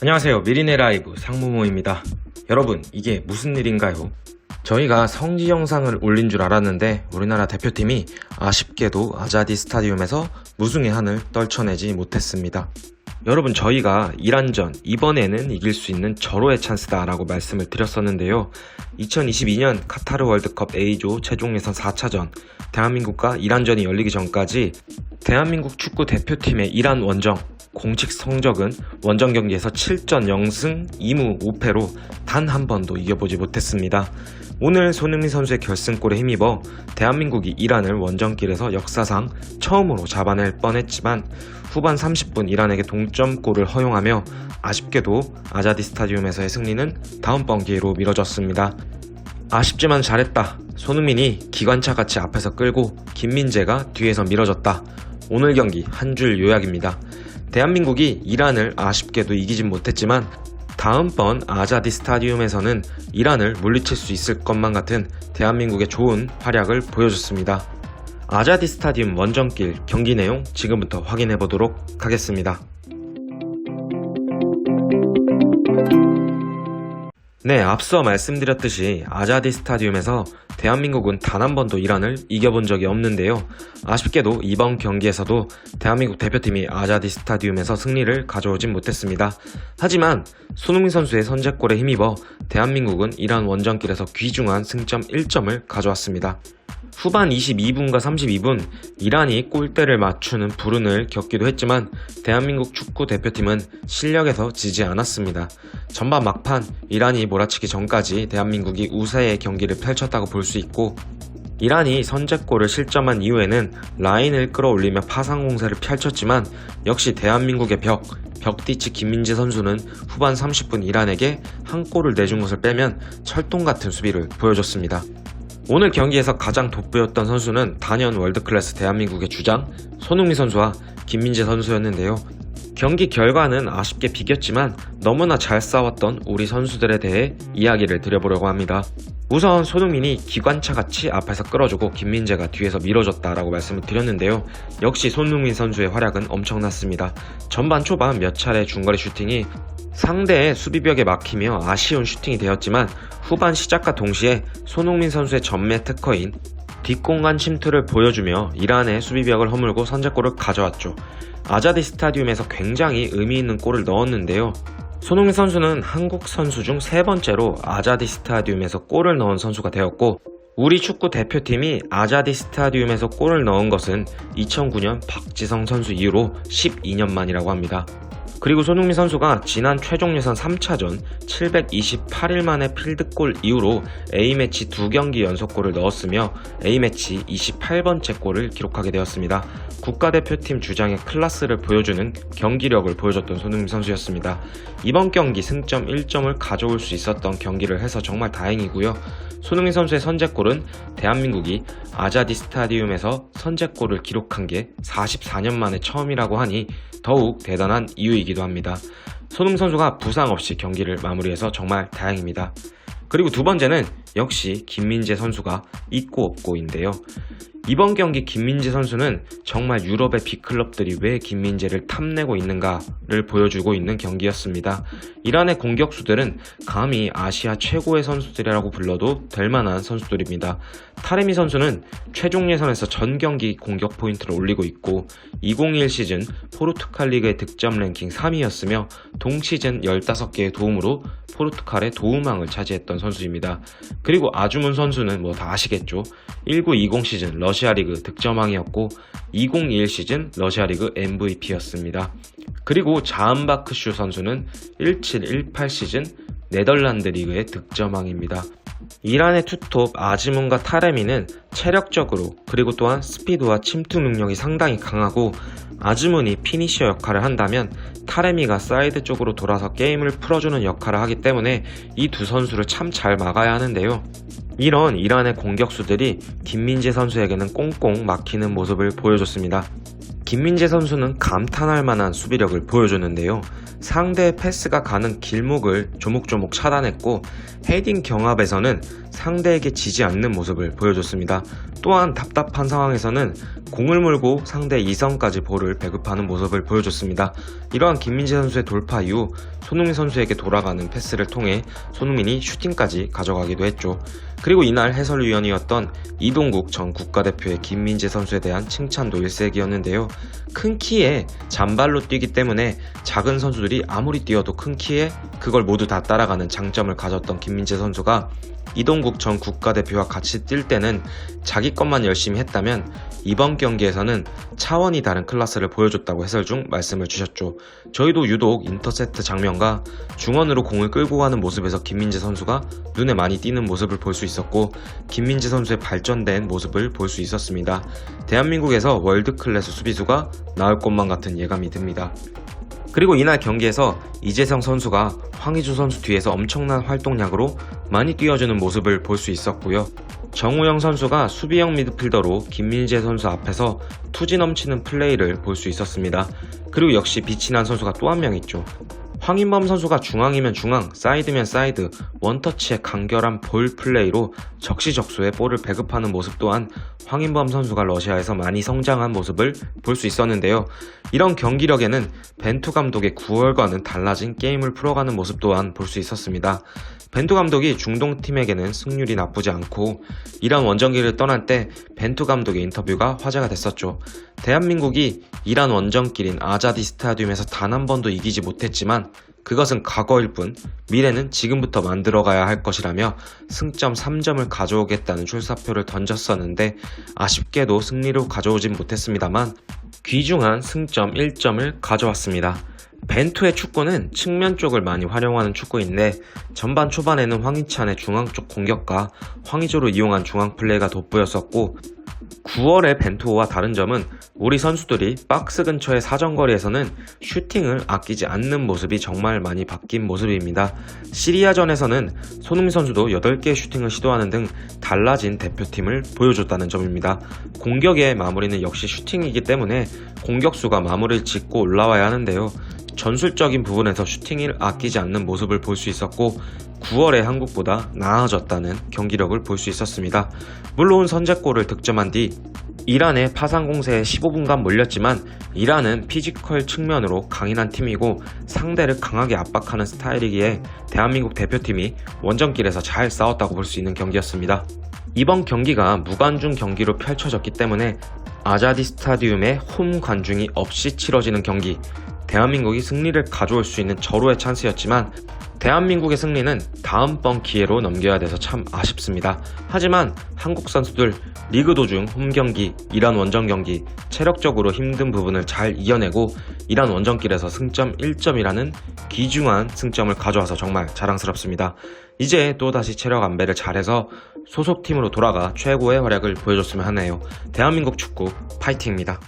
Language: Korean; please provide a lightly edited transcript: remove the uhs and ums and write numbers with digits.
안녕하세요. 미리네 라이브 상무모입니다. 여러분, 이게 무슨 일인가요? 저희가 성지 영상을 올린 줄 알았는데 우리나라 대표팀이 아쉽게도 아자디 스타디움에서 무승의 한을 떨쳐내지 못했습니다. 여러분, 저희가 이란전 이번에는 이길 수 있는 절호의 찬스다 라고 말씀을 드렸었는데요. 2022년 카타르 월드컵 A조 최종 예선 4차전 대한민국과 이란전이 열리기 전까지 대한민국 축구 대표팀의 이란 원정 공식 성적은 원정 경기에서 7전 0승 2무 5패로 단 한 번도 이겨보지 못했습니다. 오늘 손흥민 선수의 결승골에 힘입어 대한민국이 이란을 원정길에서 역사상 처음으로 잡아낼 뻔했지만 후반 30분 이란에게 동점골을 허용하며 아쉽게도 아자디 스타디움에서의 승리는 다음번 기회로 미뤄졌습니다. 아쉽지만 잘했다. 손흥민이 기관차같이 앞에서 끌고 김민재가 뒤에서 밀어줬다. 오늘 경기 한 줄 요약입니다. 대한민국이 이란을 아쉽게도 이기진 못했지만 다음번 아자디 스타디움에서는 이란을 물리칠 수 있을 것만 같은 대한민국의 좋은 활약을 보여줬습니다. 아자디 스타디움 원정길 경기 내용 지금부터 확인해 보도록 하겠습니다. 네, 앞서 말씀드렸듯이 아자디 스타디움에서 대한민국은 단 한 번도 이란을 이겨본 적이 없는데요. 아쉽게도 이번 경기에서도 대한민국 대표팀이 아자디 스타디움에서 승리를 가져오진 못했습니다. 하지만 손흥민 선수의 선제골에 힘입어 대한민국은 이란 원정길에서 귀중한 승점 1점을 가져왔습니다. 후반 22분과 32분 이란이 골대를 맞추는 불운을 겪기도 했지만 대한민국 축구 대표팀은 실력에서 지지 않았습니다. 전반 막판 이란이 몰아치기 전까지 대한민국이 우세의 경기를 펼쳤다고 볼 수 있고, 이란이 선제골을 실점한 이후에는 라인을 끌어올리며 파상 공세를 펼쳤지만 역시 대한민국의 벽디치 김민재 선수는 후반 30분 이란에게 한 골을 내준 것을 빼면 철통같은 수비를 보여줬습니다. 오늘 경기에서 가장 돋보였던 선수는 단연 월드클래스 대한민국의 주장 손흥민 선수와 김민재 선수였는데요. 경기 결과는 아쉽게 비겼지만 너무나 잘 싸웠던 우리 선수들에 대해 이야기를 드려보려고 합니다. 우선 손흥민이 기관차같이 앞에서 끌어주고 김민재가 뒤에서 밀어줬다라고 말씀을 드렸는데요. 역시 손흥민 선수의 활약은 엄청났습니다. 전반 초반 몇 차례 중거리 슈팅이 상대의 수비벽에 막히며 아쉬운 슈팅이 되었지만 후반 시작과 동시에 손흥민 선수의 전매 특허인 뒷공간 침투를 보여주며 이란의 수비벽을 허물고 선제골을 가져왔죠. 아자디 스타디움에서 굉장히 의미 있는 골을 넣었는데요. 손흥민 선수는 한국 선수 중 세 번째로 아자디 스타디움에서 골을 넣은 선수가 되었고, 우리 축구 대표팀이 아자디 스타디움에서 골을 넣은 것은 2009년 박지성 선수 이후로 12년 만이라고 합니다. 그리고 손흥민 선수가 지난 최종 예선 3차전 728일 만에 필드골 이후로 A매치 2경기 연속골을 넣었으며 A매치 28번째 골을 기록하게 되었습니다. 국가대표팀 주장의 클래스를 보여주는 경기력을 보여줬던 손흥민 선수였습니다. 이번 경기 승점 1점을 가져올 수 있었던 경기를 해서 정말 다행이고요. 손흥민 선수의 선제골은 대한민국이 아자디 스타디움에서 선제골을 기록한 게 44년 만에 처음이라고 하니 더욱 대단한 이유이기도 합니다. 손흥민 선수가 부상 없이 경기를 마무리해서 정말 다행입니다. 그리고 두 번째는 역시 김민재 선수가 있고 없고인데요. 이번 경기 김민재 선수는 정말 유럽의 빅클럽들이 왜 김민재를 탐내고 있는가를 보여주고 있는 경기였습니다. 이란의 공격수들은 감히 아시아 최고의 선수들이라고 불러도 될 만한 선수들입니다. 타레미 선수는 최종 예선에서 전 경기 공격 포인트를 올리고 있고 2021 시즌 포르투갈 리그의 득점 랭킹 3위였으며 동시즌 15개의 도움으로 포르투갈의 도움왕을 차지했던 선수입니다. 그리고 아주문 선수는 뭐 다 아시겠죠. 19-20 시즌 러시아 리그 득점왕이었고 2021 시즌 러시아 리그 MVP였습니다. 그리고 자은바크슈 선수는 17-18 시즌 네덜란드 리그의 득점왕입니다. 이란의 투톱 아지문과 타레미는 체력적으로 그리고 또한 스피드와 침투 능력이 상당히 강하고, 아즈문이 피니셔 역할을 한다면 타레미가 사이드 쪽으로 돌아서 게임을 풀어주는 역할을 하기 때문에 이 두 선수를 참 잘 막아야 하는데요. 이런 이란의 공격수들이 김민재 선수에게는 꽁꽁 막히는 모습을 보여줬습니다. 김민재 선수는 감탄할 만한 수비력을 보여줬는데요. 상대의 패스가 가는 길목을 조목조목 차단했고, 헤딩 경합에서는 상대에게 지지 않는 모습을 보여줬습니다. 또한 답답한 상황에서는 공을 물고 상대 2선까지 볼을 배급하는 모습을 보여줬습니다. 이러한 김민재 선수의 돌파 이후 손흥민 선수에게 돌아가는 패스를 통해 손흥민이 슈팅까지 가져가기도 했죠. 그리고 이날 해설위원이었던 이동국 전 국가대표의 김민재 선수에 대한 칭찬도 일색이었는데요. 큰 키에 잔발로 뛰기 때문에 작은 선수들이 아무리 뛰어도 큰 키에 그걸 모두 다 따라가는 장점을 가졌던 김민재 선수가 이동국 전 국가대표와 같이 뛸 때는 자기 것만 열심히 했다면 이번 경기에서는 차원이 다른 클래스를 보여줬다고 해설 중 말씀을 주셨죠. 저희도 유독 인터셉트 장면과 중원으로 공을 끌고 가는 모습에서 김민재 선수가 눈에 많이 띄는 모습을 볼 수 있었고 김민재 선수의 발전된 모습을 볼 수 있었습니다. 대한민국에서 월드클래스 수비수가 나올 것만 같은 예감이 듭니다. 그리고 이날 경기에서 이재성 선수가 황의조 선수 뒤에서 엄청난 활동량으로 많이 뛰어주는 모습을 볼 수 있었고요. 정우영 선수가 수비형 미드필더로 김민재 선수 앞에서 투지 넘치는 플레이를 볼 수 있었습니다. 그리고 역시 빛이 난 선수가 또 한 명 있죠. 황인범 선수가 중앙이면 중앙, 사이드면 사이드, 원터치의 간결한 볼 플레이로 적시적소에 볼을 배급하는 모습 또한 황인범 선수가 러시아에서 많이 성장한 모습을 볼 수 있었는데요. 이런 경기력에는 벤투 감독의 9월과는 달라진 게임을 풀어가는 모습 또한 볼 수 있었습니다. 벤투 감독이 중동 팀에게는 승률이 나쁘지 않고 이란 원정길을 떠날 때 벤투 감독의 인터뷰가 화제가 됐었죠. 대한민국이 이란 원정길인 아자디 스타디움에서 단 한 번도 이기지 못했지만 그것은 과거일 뿐 미래는 지금부터 만들어가야 할 것이라며 승점 3점을 가져오겠다는 출사표를 던졌었는데 아쉽게도 승리로 가져오진 못했습니다만 귀중한 승점 1점을 가져왔습니다. 벤투의 축구는 측면 쪽을 많이 활용하는 축구인데 전반 초반에는 황희찬의 중앙 쪽 공격과 황의조를 이용한 중앙 플레이가 돋보였었고 9월의 벤투와 다른 점은 우리 선수들이 박스 근처의 사정거리에서는 슈팅을 아끼지 않는 모습이 정말 많이 바뀐 모습입니다. 시리아전에서는 손흥민 선수도 8개의 슈팅을 시도하는 등 달라진 대표팀을 보여줬다는 점입니다. 공격의 마무리는 역시 슈팅이기 때문에 공격수가 마무리를 짓고 올라와야 하는데요. 전술적인 부분에서 슈팅을 아끼지 않는 모습을 볼 수 있었고 9월의 한국보다 나아졌다는 경기력을 볼 수 있었습니다. 물론 선제골을 득점한 뒤 이란의 파상 공세에 15분간 몰렸지만 이란은 피지컬 측면으로 강인한 팀이고 상대를 강하게 압박하는 스타일이기에 대한민국 대표팀이 원정길에서 잘 싸웠다고 볼 수 있는 경기였습니다. 이번 경기가 무관중 경기로 펼쳐졌기 때문에 아자디 스타디움에 홈 관중이 없이 치러지는 경기, 대한민국이 승리를 가져올 수 있는 절호의 찬스였지만 대한민국의 승리는 다음번 기회로 넘겨야 돼서 참 아쉽습니다. 하지만 한국 선수들 리그 도중 홈경기, 이란 원정경기 체력적으로 힘든 부분을 잘 이겨내고 이란 원정길에서 승점 1점이라는 귀중한 승점을 가져와서 정말 자랑스럽습니다. 이제 또다시 체력 안배를 잘해서 소속팀으로 돌아가 최고의 활약을 보여줬으면 하네요. 대한민국 축구 파이팅입니다.